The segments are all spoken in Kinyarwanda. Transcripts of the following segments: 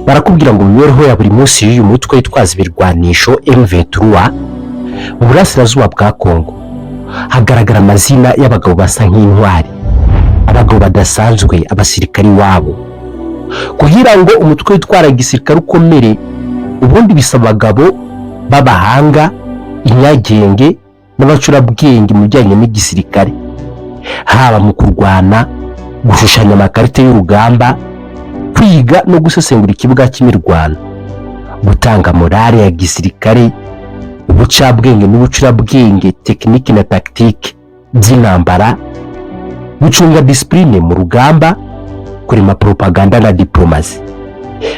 barakubwira ngo imibereho ya buri munsi y'uyu mutwe witwaza ibirwanisho M23 mu burasirazuba bwa Kongo hagaragara amazina y'abagabo basa nk'intwari, abagabo badasanzwe, abasirikari wabo. Kugira ngo umutwe witwara gisirikare ukomere, ubundi bisaba abagabo b'abahanga, inyagenge n'abacurabwenge mu bijyanye n'igisirikare, haba mu kurwana, gushushanya amakarita y'urugamba, kwiga no gusesengura ikibuga cy'imirwano, gutanga morale ya gisirikare, ubucabwenge n'ubucurabwenge, tekiniki na tactique by'intambara, gucunga discipline mu rugamba, kurema propaganda na diplomasi.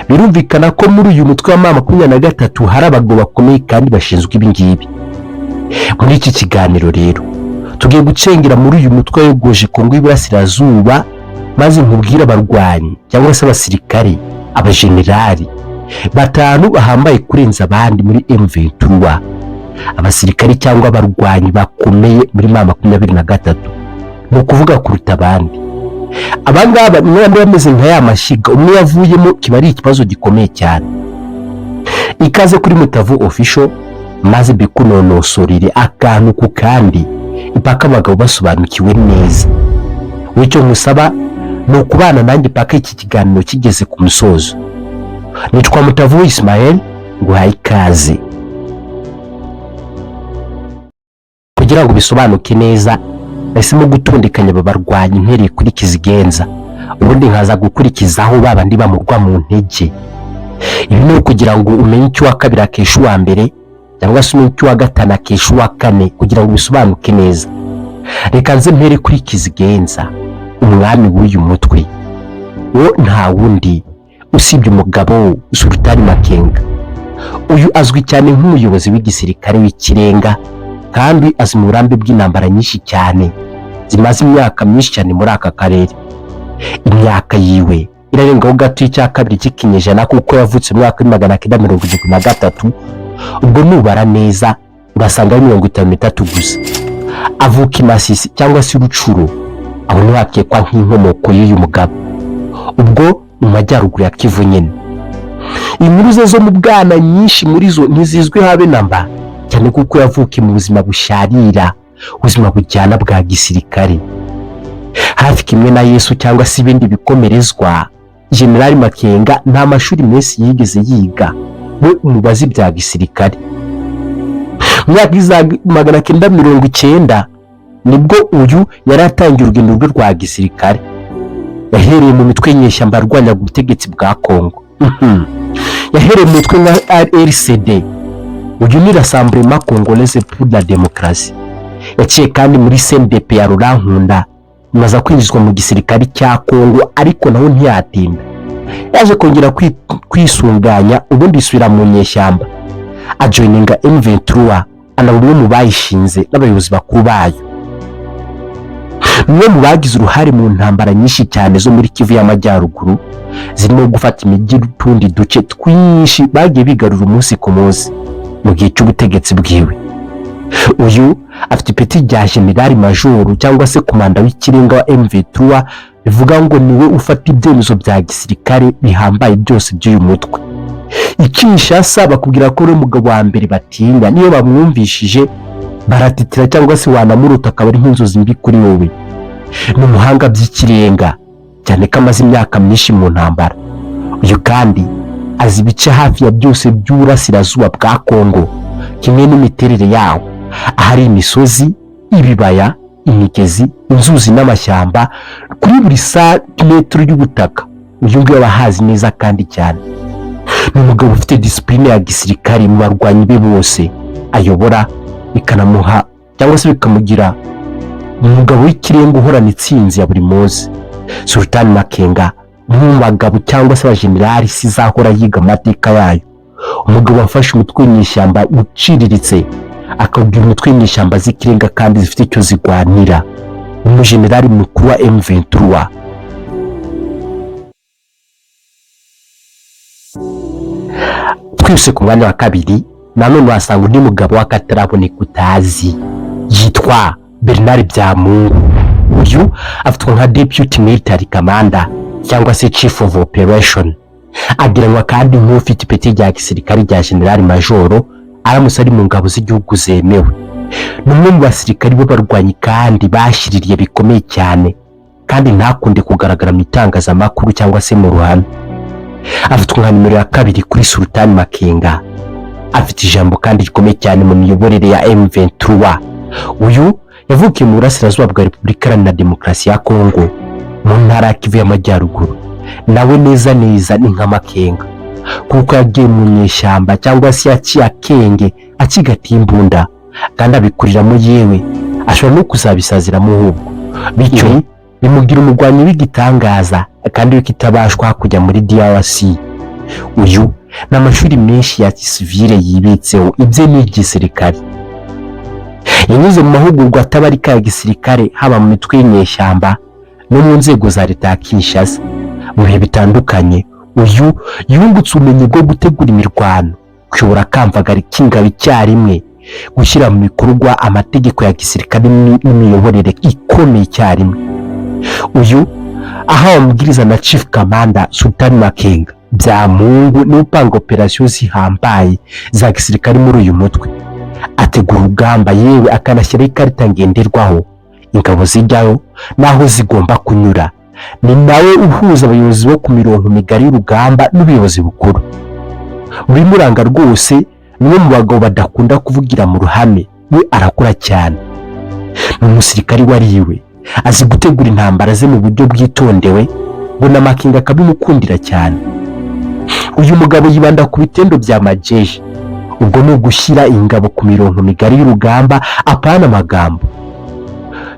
Birumvikana ko muri uyu mutwe wa M23 hari abagabo bakomeye kandi bashinzwe ibingibi. Muri iki kiganiro rero tugiye gucengera muri uyu mutwe wegoje Kongo y'Iburasirazuba, maze nkubwira abarwanyi cyangwa se abasirikare, abajenerali batanu bahambaye kurenza abandi muri M23, abasirikare cyangwa abarwanyi bakomeye muri M23, ni ukuvuga kuruta abandi. Abangaba mwambe bameze nka ya mashiga, umwe yavuyemo kiba ari ikibazo gikomeye cyane. Ikaze kuri Mutavu Official, maze bikunonosorere akantu ku kandi ipaka abagabo basobanukiwe neza. Wicyo musaba ni ukubana nanjye paka iki kiganiro kigeze ku musozo. Nitwa Mutavu Ismael, nguhaye ikaze. Kugira ngo bisobanuke neza, nahisemo gutondekanya aba barwanyi mpereye kuri Kizigenza, ubundi nkaza gukurikizaho babandi bamurwa mu ntege. Ibi ni kugira ngo umenye icyo wa kabiri akesha uwa mbere, cyangwa se umenye icyo wa gatanu akesha uwa kane, kugira ngo bisobanuke neza. Reka nze mpere kuri Kizigenza, umwami w'uyu mutwe. Uwo nta wundi usibye umugabo Sultani Makenga. Uyu azwi cyane nk'umuyobozi w'igisirikare w'ikirenga, kandi azi mu burambe bw'intambara nyinshi cyane zimaze imyaka myinshi cyane muri aka karere. Imyaka yiwe irarengaho gato icya kabiri cy'ikinyejana, kuko yavutse mu mwaka wa 1973, ubwo nubara neza urasanga ari 53 gusa. Avuka i Masisi cyangwa se Rucuro, aho niho hakekwa nk'inkomoko y'uyu mugabo, ubwo mu majyaruguru ya Kivu nyine. Inkuru ze zo mu bwana nyinshi muri zo ntizizwi habe namba, cyane kuko yavukiye mu buzima busharira, ubuzima bujyana bwa gisirikare. Hafi kimwe na Yesu cyangwa se ibindi bikomerezwa, General Makenga nta mashuri menshi yigeze yiga, we umubazi bya gisirikare. Mu myaka ya 1990 nibwo uyu yari atangiye urugendo rwe rwa gisirikare. Yahereye mu mitwe nyeshyamba arwanya ubutegetsi bwa Kongo. Yahereye mu mitwe nka RCD, uyu ni Rassemblement Congolais pour la Démocratie. Yaciye kandi muri CNDP ya Rurankunda, maze kwinjizwa mu gisirikare cya Kongo, ariko naho ntiyatinda. Yaje kongera kwisunganya, ubundi isubira mu nyeshyamba, ajoininga M23, anabumwe mu bayishinze n'abayobozi bakuru bayo. Mwe mu bagize uruhare mu ntambara nyinshi cyane zo muri Kivu y'Amajyaruguru, zirimo gufata imijyi n'utundi duce twinshi bagiye bigarura umunsi ku munsi mu gihe cy'ubutegetsi bwiwe. Uyu afite ipeti rya General Major cyangwa se komanda w'ikirenga wa M23, bivuga ngo niwe ufata ibyemezo bya gisirikare bihambaye byose by'uyu mutwe. Kinshasa bakubwira ko uri umugabo wa mbere batinya, niyo bamwumvishije baratitira cyangwa se wanamuruta akaba ari nk'inzozi mbi kuri wowe. Ni umuhanga by'ikirenga cyane ko amaze imyaka myinshi mu ntambara. Uyu kandi azi ibice hafi ya byose by'uburasirazuba bwa Kongo, kimwe n'imiterere yawo, ahari imisozi, ibibaya, imigezi, inzuzi n'amashyamba. Kuri buri santimetero y'ubutaka uyu nguyu aba ahazi neza kandi cyane. Ni umugabo ufite discipline ya gisirikare mu barwanyi be bose ayobora, bikanamuha cyangwa se bikamugira umugabo w'ikirenga uhorana itsinzi ya buri munsi. Sultani Makenga mu bagabo cyangwa se abajenerali sizahora yiga amateka yayo. Umugabo wafashe umutwe w'inyeshyamba uciriritse, akabwira umutwe w'inyeshyamba z'ikirenga kandi zifite icyo zigwanira, umujenerali mukuru wa M23. Twese ku mwanya wa kabiri nanone wasanga undi mugabo w'akataraboneka utazi, yitwa Bernard Byamungu. Uyu afatwa nka Deputy Military Commander cyangwa se Chief of Operation, agiranwa kandi nk'ufite ipeti rya gisirikare rya General Majoro aramutse ari mu ngabo z'igihugu zemewe. N'umwe mu basirikari b'abarwanyi kandi bashiririye bikomeye cyane kandi ntakunde kugaragara mu itangazamakuru cyangwa se mu ruhame. Afitwe nka nimero ya kabiri kuri Sultan Makenga. Afite ijambo kandi rikomeye cyane mu miyoborere ya M23. Uyu yavukiye mu burasirazuba bwa Repubulika Iharanira Demokarasi ya Kongo mu ntara ya Kivu y'Amajyaruguru. Nawe neza ni nka Makenga kuko yagiye mu nyeshyamba cyangwa se yaciye akenge akigatiye imbunda kandi abikuriramo, yewe ashobora no kuzabisaziramo ahubwo. Bityo bimugira umurwanyi w'igitangaza kandi w'ikitabashwa kujya muri DRC. Uyu n'amashuri menshi ya gisivile yibitseho ibye n'igisirikare. Yanyuze mu mahugurwa atabarika ya gisirikare haba mu mitwe y'inyeshyamba no mu nzego za leta ya Kinshasa mu bihe bitandukanye. Uyu yungutse ubumenyi bwo gutegura imirwano, kuyobora akamvagari k'ingabo icyarimwe, gushyira mu bikorwa amategeko ya gisirikare n'imiyoborere ikomeye icyarimwe. Uyu ahawe amabwiriza na Chief Commander Sultan Makenga Byamungu ni upanga operasiyo zihambaye za gisirikare muri uyu mutwe. Ategura urugamba, yewe akanashyiraho ikarita ngenderwaho ingabo zijyaho naho zigomba kunyura. Ni nawe uhuza abayobozi bo ku mirongo migari y'urugamba n'ubuyobozi bukuru. Muri muranga rwose niwe mu bagabo badakunda kuvugira mu ruhame, we arakora cyane. Ni umusirikari wariwe, azi gutegura intambara ze mu buryo bwitondewe, ngo na Makenga akabimukundira cyane. Uyu mugabo yibanda ku bitendo bya majeje, ubwo ni ugushyira ingabo ku mirongo migari y'urugamba, apana amagambo.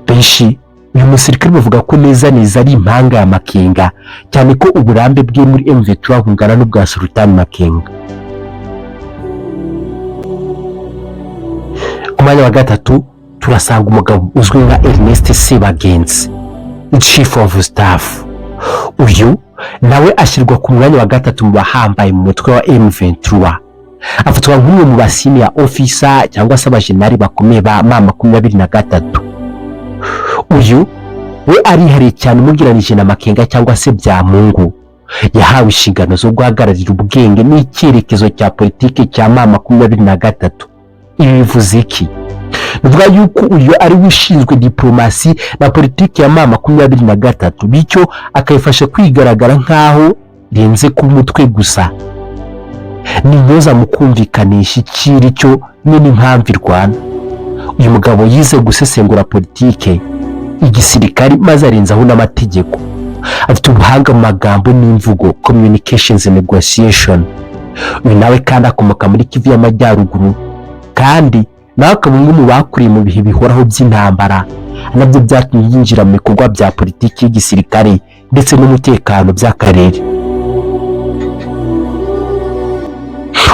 Benshi uyu musirikare bavuga ko neza ari impanga ya Makenga, cyane ko uburambe bwe muri M23 bungana n'ubwa Sultan Makenga. Ku mwanya wa gatatu turasanga umugabo uzwi nka Ernest Sebagenzi, Chief of Staff. Uyu nawe ashyirwa ku mwanya wa gatatu mu bahambaye mu mutwe wa M23. Afatwa nk'umwe mu basenior officer cyangwa se abajenali bakomeye ba M23. Uyu we arihariye cyane umugiranije na Makenga cyangwa se Byamungu. Yahawe inshingano zo guhagararira ubwenge n'icyerekezo cya politiki cya M23. Ibi bivuze iki? Bivuga yuko uyu ari ushinzwe diplomasi na politiki ya M23, bityo akayifasha kwigaragara nkaho renze ku mutwe gusa. Ni nyoza mu kumvikanisha ikiri cyo n'impamvu irwana. Uyu mugabo yize gusesengura politike, igisirikari maze arenzaho n'amategeko. Afite ubuhanga mu magambo n'imvugo, communications and negotiation. Uyu nawe kandi akomoka muri Kivu y'Amajyaruguru, kandi nawe akaba umwe mu bakuriye mu bihe bihoraho by'intambara, nabyo byatumye yinjira mu bikorwa bya politiki y'igisirikare ndetse n'umutekano by'akarere.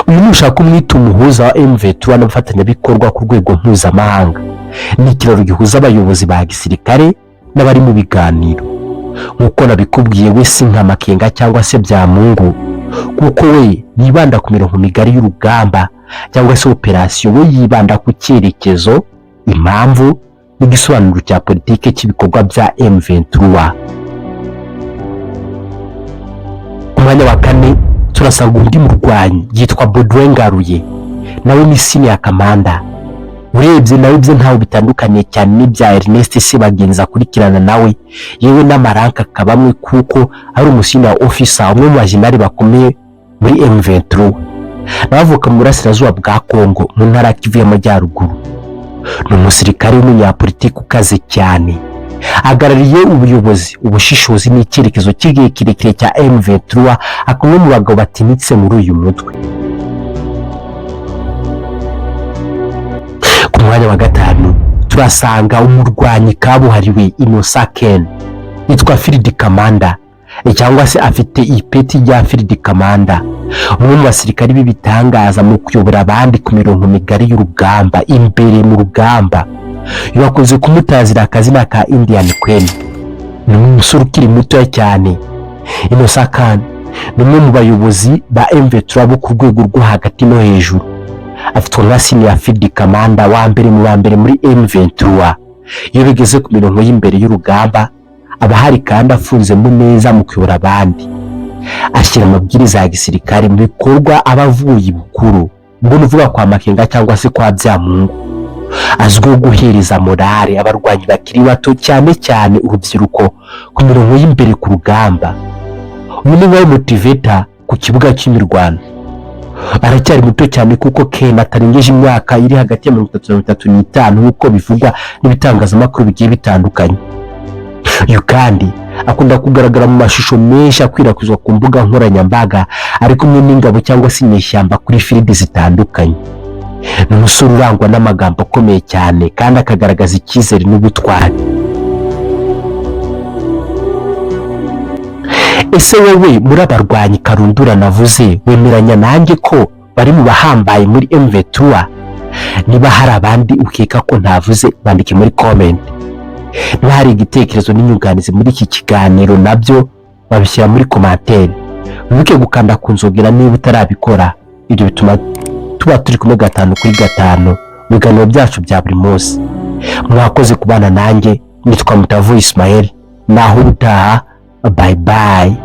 Uyu nushaka umwita umuhuza wa M23 n'abafatanyabikorwa ku rwego mpuzamahanga. Ni ikiraro gihuza abayobozi ba gisirikare n'abari mu biganiro. Nk'uko nabikubwiye, we si nka Makenga cyangwa se Byamungu, kuko we yibanda ku mirongo migari y'urugamba cyangwa se operasiyo. We yibanda ku cyerekezo, impamvu n'igisobanuro cya politike cy'ibikorwa bya M23. Ku mwanya wa kane turasanga undi murwanyi yitwa Baudouin Ngaruye, nawe ni senior commander. Urebye nawe bye ntaho bitandukanye cyane n'ibya Ernest Sebagenzi akurikirana nawe, yewe n'amaranka akabamwe kuko ari umusenior officer, umwe mu bajenali bakomeye muri M23. Navuka mu burasirazuba bwa Kongo mu ntara ya Kivu y'Amajyaruguru. Ni umusirikare w'umunyapolitiki ukaze cyane, ahagarariye ubuyobozi, ubushishozi n'icyerekezo cy'igihe kirekire cya M23, akumwe mu bagabo batinitse muri uyu mutwe. Ku mwanya wa gatanu turasanga umurwanyi kabuhariwe Innocent Ken, yitwa Field Commander cyangwa se afite ipeti rya Field Commander, umwe mu basirikari b'ibitangaza mu kuyobora abandi ku mirongo migari y'urugamba, imbere mu rugamba. Yakoze kumutazira akazina ka Indian Queen. Ni umusore ukiri muto cyane. Innocent Ken ni umwe mu bayobozi ba M23 bo ku rwego rwo hagati no hejuru. Afitwe nka senior Field Commander wa mbere muri M23. Iyo bigeze ku mirongo y'imbere y'urugamba, abahari kandi afunzemo neza mu kuyobora abandi. ashyira amabwiriza ya gisirikare mu bikorwa abavuye bukuru, ngo nuvuga kwa Makenga cyangwa se kwa Byamungu. Azwiho guhereza morale abarwanyi bakiri bato, cyane cyane urubyiruko, ku mirongo y'imbere ku rugamba. Uyu ni we motivator ku kibuga cy'imirwano. Aracyari muto cyane kuko Ken atarengeje imyaka iri hagati ya 33 na 35 nk'uko bivugwa n'ibitangazamakuru bigiye bitandukanye. Uyu kandi akunda kugaragara mu mashusho menshi akwirakwizwa ku mbuga nkoranyambaga ari kumwe n'ingabo cyangwa se inyeshyamba kuri filide zitandukanye. Ni umusore urangwa n'amagambo akomeye cyane kandi akagaragaza icyizere n'ubutwari. Ese wowe muri abarwanyi Karundura navuze wemeranya nanjye ko bari mu bahambaye muri M23? Niba hari abandi ukeka ko ntavuze, bandike muri comment. Niba hari igitekerezo n'inyunganizi muri iki kiganiro nabyo babishyira muri commentaire. Wibuke gukanda ku nzogera niba utarabikora. Ibyo bituma tuba turi kumwe 5 kuri 5 mu biganiro byacu bya buri munsi. Mwakoze kubana nanjye, nitwa Mutavu Ismael. Naho utaha, bye bye.